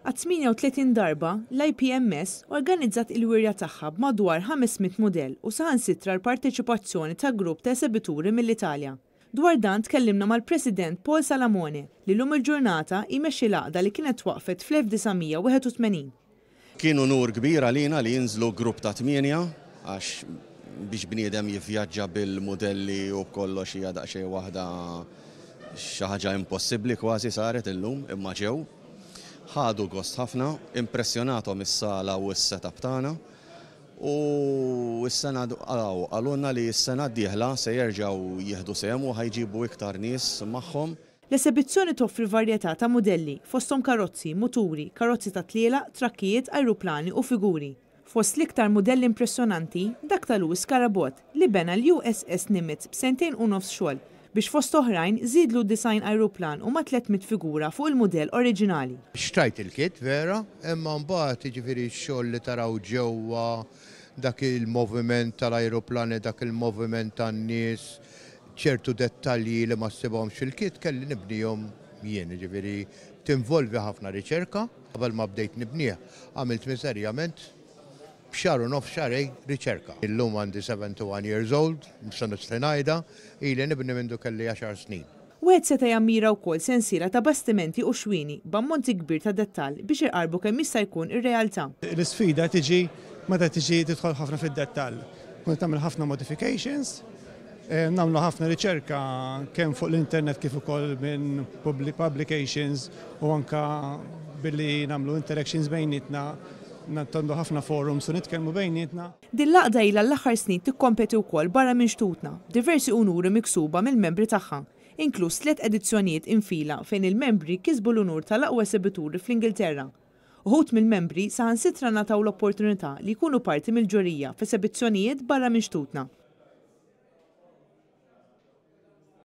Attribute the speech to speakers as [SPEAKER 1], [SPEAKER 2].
[SPEAKER 1] Għat 38 darba, l-IPMS organizzat il-wirja tagħha b'madwar 500 mudell u saħansitra l-parteċipazzjoni ta' grupp ta' esebituri mill-Italja. Dwar dan tkellimna mal-President Paul Salamone li l-lum il-ġurnata jmexxi l-għaqda li kienet waqfet fl-1981.
[SPEAKER 2] Kienu nur kbira lina li jinżlu grupp ta' 8 għax biex bniedem jivvjaġġa bil-modelli u b'kollox hija daqsxejn waħda xi ħaġa impossibbli kważi saret illum imma ġew. Ħadu gost ħafna, impressjonatom is-sala u s-setup tagħna u s-sena għalunna li s-sena d-dieħla se jerġgħu jieħdu sehem u ħajġibu iktar nies magħhom.
[SPEAKER 1] L-esebizzjoni toffri varjetà ta' modelli fosthom karozzi, muturi, karozzi ta' tliela, trakkijiet, ajruplani u figuri. Fost l-iktar modelli impressjonanti dak tal-Lewis Karabot li bena l-USS Nimitz b'2 u nofs xogħol biex fost oħrajn żidlu design ajruplan u ma' 300 figura fuq il-mudell oriġinali.
[SPEAKER 3] Xtrajt il-kit vera, imma mbagħad jiġifieri x-xogħol li taraw ġewwa dak il-moviment tal-ajruplani, dak il-moviment tan-nies, ċertu dettalji li ma ssibhomx fil-kit kelli nibnihom jien, jiġifieri tinvolvi ħafna riċerka qabel ma bdejt nibniha. Għamilt miżerjament b'xahar u nofs xahrej riċerka. Illum għandi 71 years old, msanu stenajda, ili nibni mindu kelli 10 snin.
[SPEAKER 1] Wieħed seta' jammira wkoll sensiela ta' bastimenti u xwini b'ammonti kbir ta' dettall biex iqarbu kemm jista' jkun ir-realtà.
[SPEAKER 4] L-isfida tiġi meta tiġi tidħol ħafna fid-dettall. Kont tagħmel ħafna modifications, nagħmlu ħafna riċerka kemm fuq l-internet kif ukoll minn publications u anke billi nagħmlu interactions bejnietna. Nattandu ħafna forums u nitkellmu bejnietna.
[SPEAKER 1] Din l-għaqda ilha l-aħħar snin tikkompeti wkoll barra minn xtutna, diversi unuri miksuba mill-membri tagħha, inkluż 3 edizzjonijiet infila fejn il-membri kisbu l-unur tal-aqwa esebituri fl-Ingilterra. Uħud mill-membri saħansitra nataw l-opportunità li jkunu parti mill-ġurija f'esebizzjonijiet barra minn xtutna.